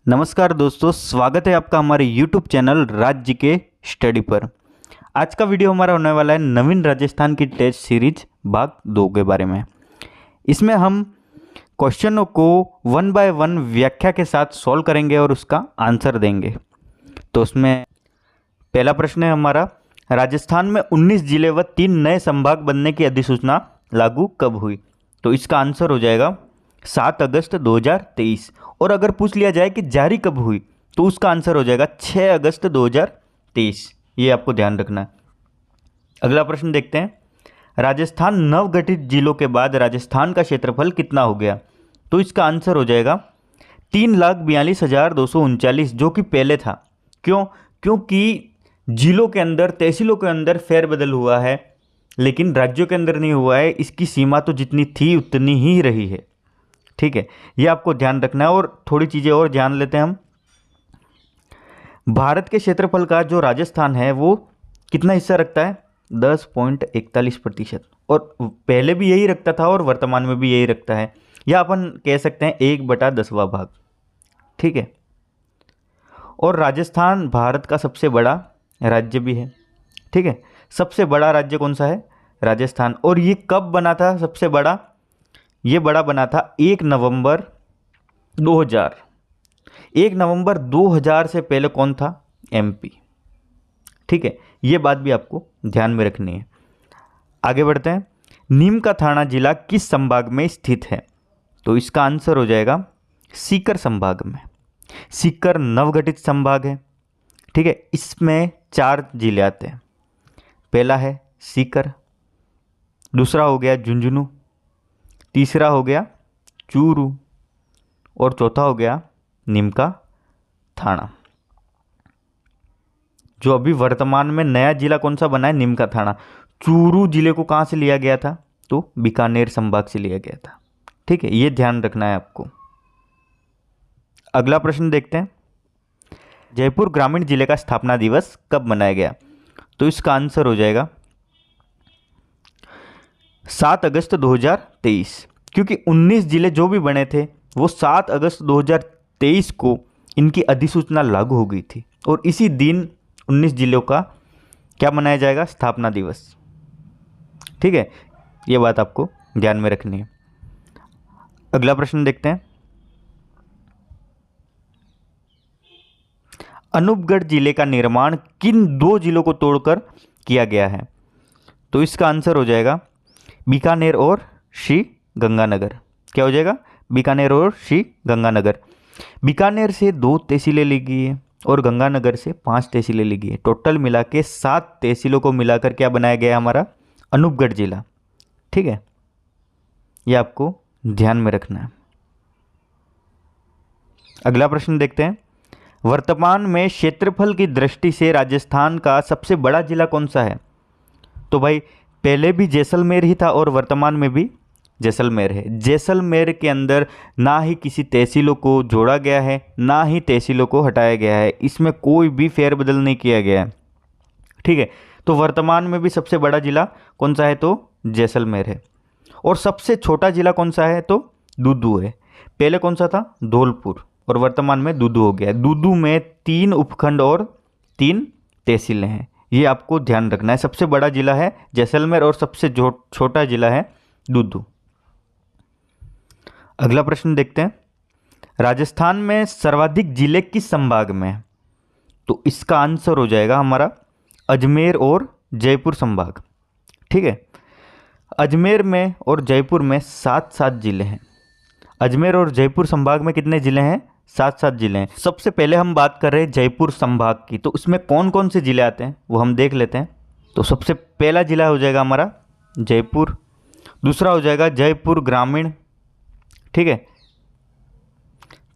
नमस्कार दोस्तों, स्वागत है आपका हमारे YouTube चैनल राज्य के स्टडी पर। आज का वीडियो हमारा होने वाला है नवीन राजस्थान की टेस्ट सीरीज भाग 2 के बारे में। इसमें हम क्वेश्चनों को वन बाय वन व्याख्या के साथ सॉल्व करेंगे और उसका आंसर देंगे। तो उसमें पहला प्रश्न है हमारा, राजस्थान में 19 जिले व 3 नए संभाग बनने की अधिसूचना लागू कब हुई? तो इसका आंसर हो जाएगा 7 अगस्त 2023। और अगर पूछ लिया जाए कि जारी कब हुई तो उसका आंसर हो जाएगा 6 अगस्त 2023। ये आपको ध्यान रखना है। अगला प्रश्न देखते हैं, राजस्थान नवगठित जिलों के बाद राजस्थान का क्षेत्रफल कितना हो गया? तो इसका आंसर हो जाएगा 3,42,239, जो कि पहले था। क्यों? क्योंकि जिलों के अंदर, तहसीलों के अंदर फेरबदल हुआ है, लेकिन राज्यों के अंदर नहीं हुआ है। इसकी सीमा तो जितनी थी उतनी ही रही है। ठीक है, ये आपको ध्यान रखना है। और थोड़ी चीज़ें और जान लेते हैं हम। भारत के क्षेत्रफल का जो राजस्थान है वो कितना हिस्सा रखता है? 10.41%। और पहले भी यही रखता था और वर्तमान में भी यही रखता है, या अपन कह सकते हैं 1/10वां भाग। ठीक है, और राजस्थान भारत का सबसे बड़ा राज्य भी है। ठीक है, सबसे बड़ा राज्य कौन सा है? राजस्थान। और ये कब बना था सबसे बड़ा? ये बड़ा बना था 1 नवंबर 2000। 1 नवंबर 2000 से पहले कौन था? एमपी। ठीक है, ये बात भी आपको ध्यान में रखनी है। आगे बढ़ते हैं, नीम का थाना जिला किस संभाग में स्थित है? तो इसका आंसर हो जाएगा सीकर संभाग में। सीकर नवगठित संभाग है। ठीक है, इसमें 4 जिले आते हैं। पहला है सीकर, दूसरा हो गया झुंझुनू, तीसरा हो गया चूरू, और चौथा हो गया नीम का थाना। जो अभी वर्तमान में नया जिला कौन सा बना है? नीम का थाना। चूरू जिले को कहाँ से लिया गया था? तो बीकानेर संभाग से लिया गया था। ठीक है, ये ध्यान रखना है आपको। अगला प्रश्न देखते हैं, जयपुर ग्रामीण जिले का स्थापना दिवस कब मनाया गया? तो इसका आंसर हो जाएगा 7 अगस्त 2023। क्योंकि 19 जिले जो भी बने थे वो 7 अगस्त 2023 को इनकी अधिसूचना लागू हो गई थी, और इसी दिन 19 जिलों का क्या मनाया जाएगा? स्थापना दिवस। ठीक है, ये बात आपको ध्यान में रखनी है। अगला प्रश्न देखते हैं, अनूपगढ़ जिले का निर्माण किन 2 जिलों को तोड़कर किया गया है? तो इसका आंसर हो जाएगा बीकानेर और श्री गंगानगर। क्या हो जाएगा? बीकानेर और श्री गंगानगर। बीकानेर से 2 तहसीलें ली गई है और गंगानगर से 5 तहसीलें ली गई है। टोटल मिला के 7 तहसीलों को मिलाकर क्या बनाया गया है? हमारा अनूपगढ़ जिला। ठीक है, ये आपको ध्यान में रखना है। अगला प्रश्न देखते हैं, वर्तमान में क्षेत्रफल की दृष्टि से राजस्थान का सबसे बड़ा जिला कौन सा है? तो भाई पहले भी जैसलमेर ही था और वर्तमान में भी जैसलमेर है। जैसलमेर के अंदर ना ही किसी तहसीलों को जोड़ा गया है, ना ही तहसीलों को हटाया गया है। इसमें कोई भी फेरबदल नहीं किया गया है। ठीक है, तो वर्तमान में भी सबसे बड़ा जिला कौन सा है? तो जैसलमेर है। और सबसे छोटा जिला कौन सा है? तो दूदू है। पहले कौन सा था? धौलपुर, और वर्तमान में दूदू हो गया। दूदू में 3 उपखंड और 3 तहसीलें हैं। ये आपको ध्यान रखना है। सबसे बड़ा जिला है जैसलमेर और सबसे छोटा जिला है दूदू। अगला प्रश्न देखते हैं, राजस्थान में सर्वाधिक जिले किस संभाग में है? तो इसका आंसर हो जाएगा हमारा अजमेर और जयपुर संभाग। ठीक है, अजमेर में और जयपुर में 7-7 जिले हैं। अजमेर और जयपुर संभाग में कितने जिले हैं? 7-7 जिले हैं। सबसे पहले हम बात कर रहे हैं जयपुर संभाग की, तो उसमें कौन कौन से जिले आते हैं वो हम देख लेते हैं। तो सबसे पहला जिला हो जाएगा हमारा जयपुर, दूसरा हो जाएगा जयपुर ग्रामीण। ठीक है,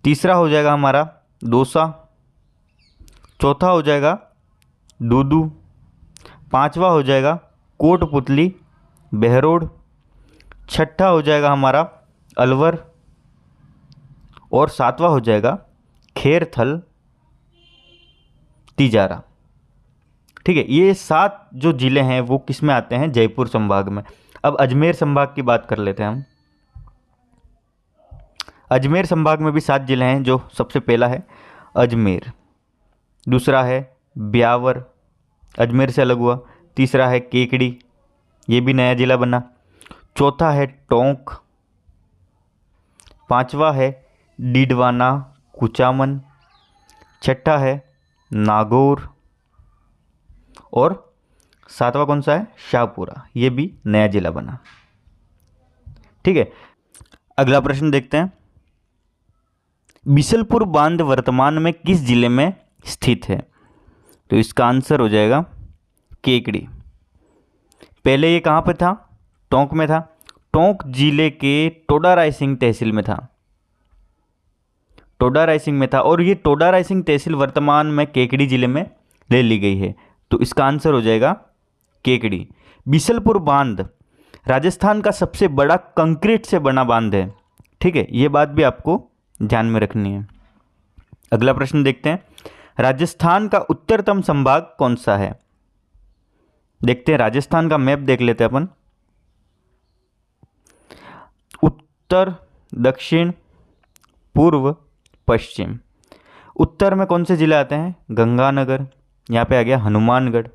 तीसरा हो जाएगा हमारा दौसा, चौथा हो जाएगा दूदू, पांचवा हो जाएगा कोटपुतली बहरोड, छठा हो जाएगा हमारा अलवर, और 7वां हो जाएगा खेरथल तिजारा। ठीक है, ये 7 जो जिले हैं वो किस में आते हैं? जयपुर संभाग में। अब अजमेर संभाग की बात कर लेते हैं हम। अजमेर संभाग में भी 7 जिले हैं, जो सबसे पहला है अजमेर, दूसरा है ब्यावर, अजमेर से अलग हुआ, तीसरा है केकड़ी, ये भी नया जिला बना, चौथा है टोंक, पांचवा है डीडवाना कुचामन, छठा है नागौर और सातवां कौन सा है, शाहपुरा, ये भी नया जिला बना। ठीक है, अगला प्रश्न देखते हैं। बिशलपुर बांध वर्तमान में किस जिले में स्थित है? तो इसका आंसर हो जाएगा केकड़ी। पहले ये कहाँ पे था? टोंक में था। टोंक जिले के टोडा रायसिंह तहसील में था, टोडा रायसिंह में था, और ये टोडा रायसिंह तहसील वर्तमान में केकड़ी जिले में ले ली गई है। तो इसका आंसर हो जाएगा केकड़ी। बिशलपुर बांध राजस्थान का सबसे बड़ा कंक्रीट से बना बांध है। ठीक है, ये बात भी आपको ध्यान में रखनी है। अगला प्रश्न देखते हैं। राजस्थान का उत्तरतम संभाग कौन सा है? देखते हैं, राजस्थान का मैप देख लेते हैं अपन। उत्तर, दक्षिण, पूर्व, पश्चिम। उत्तर में कौन से जिले आते हैं? गंगानगर, यहाँ पे आ गया हनुमानगढ़।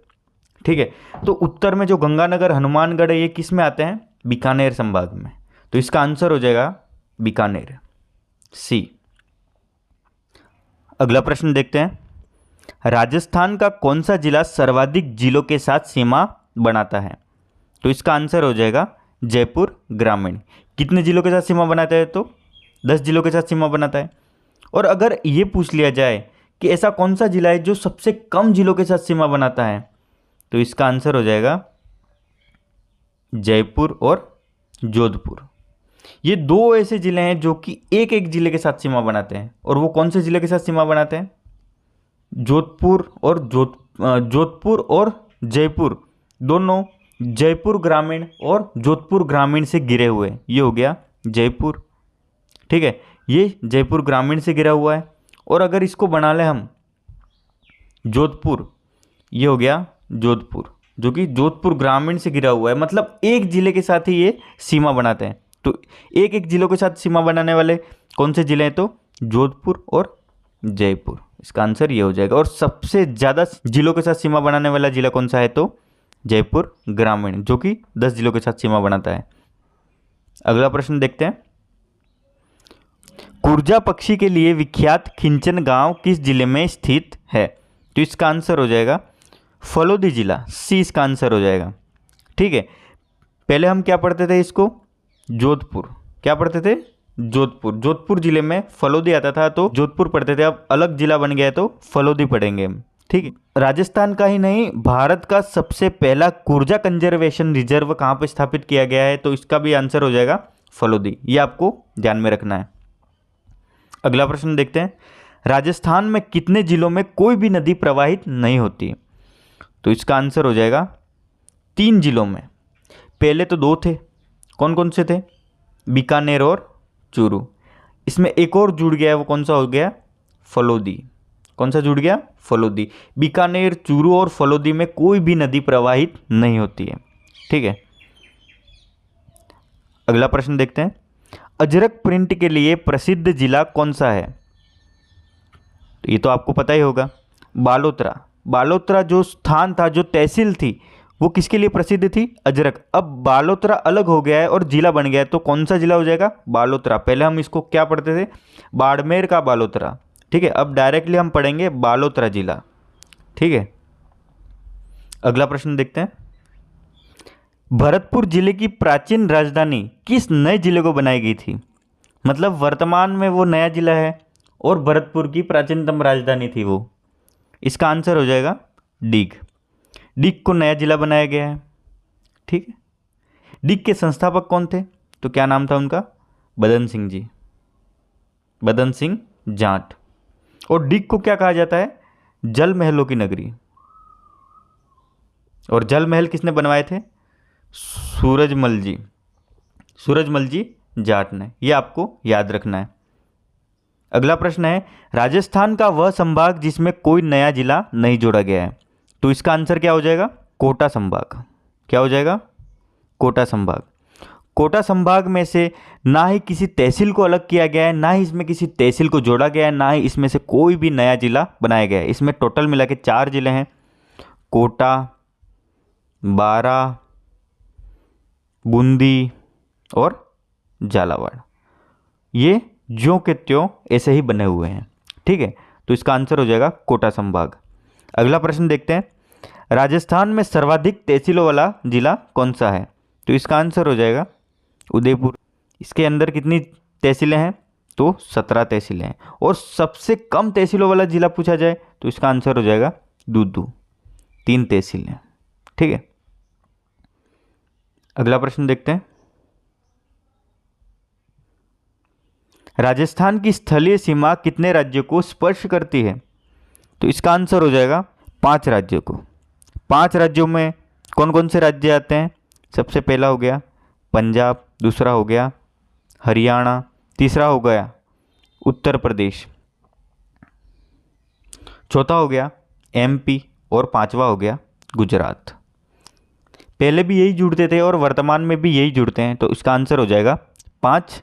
ठीक है, तो उत्तर में जो गंगानगर हनुमानगढ़ है, ये किस में आते हैं? बीकानेर संभाग में। तो इसका आंसर हो जाएगा बीकानेर, सी। अगला प्रश्न देखते हैं। राजस्थान का कौन सा जिला सर्वाधिक जिलों के साथ सीमा बनाता है? तो इसका आंसर हो जाएगा जयपुर ग्रामीण। कितने जिलों के साथ सीमा बनाता है? तो 10 जिलों के साथ सीमा बनाता है। और अगर ये पूछ लिया जाए कि ऐसा कौन सा जिला है जो सबसे कम जिलों के साथ सीमा बनाता है, तो इसका आंसर हो जाएगा जयपुर और जोधपुर। ये दो ऐसे जिले हैं जो कि एक एक जिले के साथ सीमा बनाते हैं। और वो कौन से जिले के साथ सीमा बनाते हैं? जोधपुर और जयपुर, दोनों जयपुर ग्रामीण और जोधपुर ग्रामीण से घिरे हुए। ये हो गया जयपुर। ठीक है, ये जयपुर ग्रामीण से घिरा हुआ है। और अगर इसको बना लें हम जोधपुर, ये हो गया जोधपुर, जो कि जोधपुर ग्रामीण से घिरा हुआ है। मतलब एक जिले के साथ ही ये सीमा बनाते हैं। तो एक एक जिलों के साथ सीमा बनाने वाले कौन से जिले हैं? तो जोधपुर और जयपुर। इसका आंसर ये हो जाएगा। और सबसे ज़्यादा जिलों के साथ सीमा बनाने वाला जिला कौन सा है? तो जयपुर ग्रामीण, जो कि 10 जिलों के साथ सीमा बनाता है। अगला प्रश्न देखते हैं। कुर्जा पक्षी के लिए विख्यात खिंचन गांव किस जिले में स्थित है? तो इसका आंसर हो जाएगा फलोदी जिला, सी इसका आंसर हो जाएगा। ठीक है, पहले हम क्या पढ़ते थे इसको? जोधपुर। क्या पढ़ते थे? जोधपुर। जोधपुर जिले में फलोदी आता था, तो जोधपुर पढ़ते थे। अब अलग जिला बन गया है तो फलोदी पढ़ेंगे हम। ठीक है, राजस्थान का ही नहीं, भारत का सबसे पहला कुर्जा कंजर्वेशन रिजर्व कहाँ पर स्थापित किया गया है? तो इसका भी आंसर हो जाएगा फलोदी। ये आपको ध्यान में रखना है। अगला प्रश्न देखते हैं। राजस्थान में कितने जिलों में कोई भी नदी प्रवाहित नहीं होती? तो इसका आंसर हो जाएगा 3 जिलों में। पहले तो 2 थे, कौन कौन से थे? बीकानेर और चूरू। इसमें एक और जुड़ गया है, वो कौन सा हो गया? फलोदी। कौन सा जुड़ गया? फलोदी। बीकानेर, चूरू और फलोदी में कोई भी नदी प्रवाहित नहीं होती है। ठीक है, अगला प्रश्न देखते हैं। अजरक प्रिंट के लिए प्रसिद्ध जिला कौन सा है? तो ये तो आपको पता ही होगा, बालोतरा। बालोतरा जो स्थान था, जो तहसील थी, वो किसके लिए प्रसिद्ध थी? अजरक। अब बालोतरा अलग हो गया है और जिला बन गया है, तो कौन सा जिला हो जाएगा? बालोतरा। पहले हम इसको क्या पढ़ते थे? बाड़मेर का बालोतरा। ठीक है, अब डायरेक्टली हम पढ़ेंगे बालोतरा जिला। ठीक है, अगला प्रश्न देखते हैं। भरतपुर जिले की प्राचीन राजधानी किस नए जिले को बनाई गई थी? मतलब वर्तमान में वो नया जिला है और भरतपुर की प्राचीनतम राजधानी थी वो। इसका आंसर हो जाएगा डीग। डीग को नया जिला बनाया गया है। ठीक है, डीग के संस्थापक कौन थे? तो क्या नाम था उनका? बदन सिंह जी, बदन सिंह जाट। और डीग को क्या कहा जाता है? जल महलों की नगरी। और जल महल किसने बनवाए थे? सूरजमल जी, सूरजमल जी जाट ने। ये आपको याद रखना है। अगला प्रश्न है। राजस्थान का वह संभाग जिसमें कोई नया जिला नहीं जोड़ा गया है? तो इसका आंसर क्या हो जाएगा? कोटा संभाग। क्या हो जाएगा? कोटा संभाग। कोटा संभाग में से ना ही किसी तहसील को अलग किया गया है, ना ही इसमें किसी तहसील को जोड़ा गया है, ना ही इसमें से कोई भी नया जिला बनाया गया है। इसमें टोटल मिला के 4 जिले हैं, कोटा, बारां, बूंदी और झालावाड़। ये ज्यों के त्यों ऐसे ही बने हुए हैं, ठीक है। तो इसका आंसर हो जाएगा कोटा संभाग। अगला प्रश्न देखते हैं, राजस्थान में सर्वाधिक तहसीलों वाला जिला कौन सा है? तो इसका आंसर हो जाएगा उदयपुर। इसके अंदर कितनी तहसीलें हैं? तो 17 तहसीलें हैं। और सबसे कम तहसीलों वाला जिला पूछा जाए तो इसका आंसर हो जाएगा दूदू, 3 तहसीलें, ठीक है। अगला प्रश्न देखते हैं, राजस्थान की स्थलीय सीमा कितने राज्यों को स्पर्श करती है? तो इसका आंसर हो जाएगा 5 राज्यों को। 5 राज्यों में कौन कौन से राज्य आते हैं? सबसे पहला हो गया पंजाब, दूसरा हो गया हरियाणा, तीसरा हो गया उत्तर प्रदेश, चौथा हो गया एमपी और 5वां हो गया गुजरात। पहले भी यही जुड़ते थे और वर्तमान में भी यही जुड़ते हैं, तो इसका आंसर हो जाएगा 5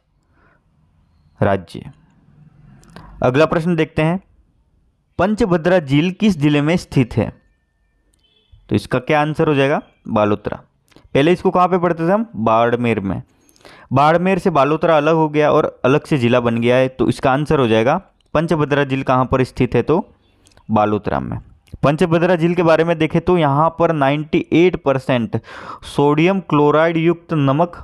राज्य। अगला प्रश्न देखते हैं, पंचभद्रा झील किस जिले में स्थित है? तो इसका क्या आंसर हो जाएगा? बालोतरा। पहले इसको कहाँ पे पढ़ते थे हम? बाड़मेर में। बाड़मेर से बालोतरा अलग हो गया और अलग से जिला बन गया है, तो इसका आंसर हो जाएगा पंचभद्रा झील कहाँ पर स्थित है? तो बालोतरा में। पंचभद्रा झील के बारे में देखें तो यहाँ पर 98% सोडियम क्लोराइड युक्त नमक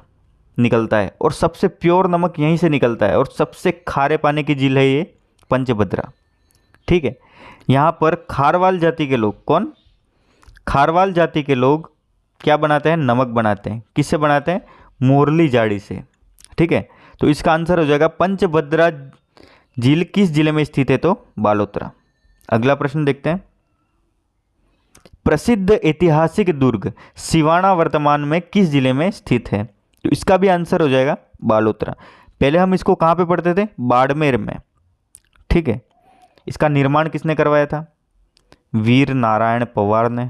निकलता है और सबसे प्योर नमक यहीं से निकलता है और सबसे खारे पानी की झील है ये पंचभद्रा, ठीक है। यहाँ पर खारवाल जाति के लोग, कौन? खारवाल जाति के लोग क्या बनाते हैं? नमक बनाते हैं। किससे बनाते हैं? मोरली झाड़ी से, ठीक है। तो इसका आंसर हो जाएगा पंचभद्रा झील किस जिले में स्थित है? तो बालोतरा। अगला प्रश्न देखते हैं, प्रसिद्ध ऐतिहासिक दुर्ग सिवाना वर्तमान में किस जिले में स्थित है? तो इसका भी आंसर हो जाएगा बालोतरा। पहले हम इसको कहाँ पे पढ़ते थे? बाड़मेर में, ठीक है। इसका निर्माण किसने करवाया था? वीर नारायण पवार ने,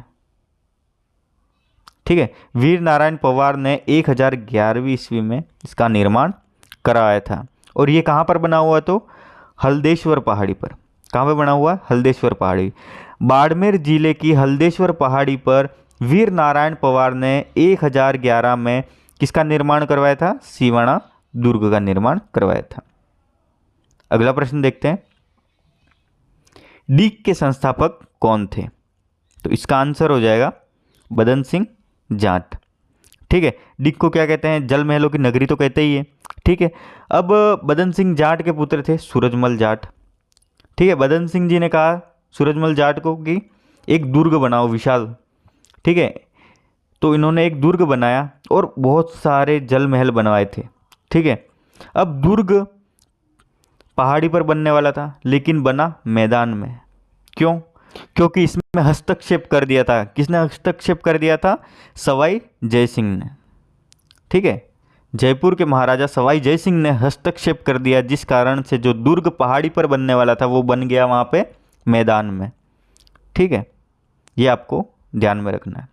ठीक है। वीर नारायण पवार ने 1011वीं ईस्वी में इसका निर्माण कराया था। और ये कहाँ पर बना हुआ? तो हल्देश्वर पहाड़ी पर। कहाँ पे बना हुआ? हल्देश्वर पहाड़ी। बाड़मेर जिले की हल्देश्वर पहाड़ी पर वीर नारायण पवार ने 1011 में किसका निर्माण करवाया था? सिवाना दुर्ग का निर्माण करवाया था। अगला प्रश्न देखते हैं, डीग के संस्थापक कौन थे? तो इसका आंसर हो जाएगा बदन सिंह जाट, ठीक है। डीग को क्या कहते हैं? जल महलों की नगरी तो कहते ही है, ठीक है। अब बदन सिंह जाट के पुत्र थे सूरजमल जाट, ठीक है। बदन सिंह जी ने कहा सूरजमल जाट को कि एक दुर्ग बनाओ विशाल, ठीक है। तो इन्होंने एक दुर्ग बनाया और बहुत सारे जल महल बनवाए थे, ठीक है। अब दुर्ग पहाड़ी पर बनने वाला था लेकिन बना मैदान में। क्यों? क्योंकि इसमें हस्तक्षेप कर दिया था। किसने हस्तक्षेप कर दिया था? सवाई जय सिंह ने, ठीक है। जयपुर के महाराजा सवाई जय सिंह ने हस्तक्षेप कर दिया, जिस कारण से जो दुर्ग पहाड़ी पर बनने वाला था वो बन गया वहाँ पे मैदान में, ठीक है। ये आपको ध्यान में रखना है।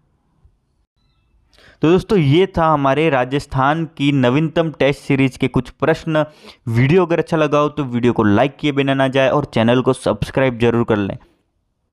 तो दोस्तों ये था हमारे राजस्थान की नवीनतम टेस्ट सीरीज के कुछ प्रश्न। वीडियो अगर अच्छा लगा हो तो वीडियो को लाइक किए बिना ना जाए और चैनल को सब्सक्राइब जरूर कर लें।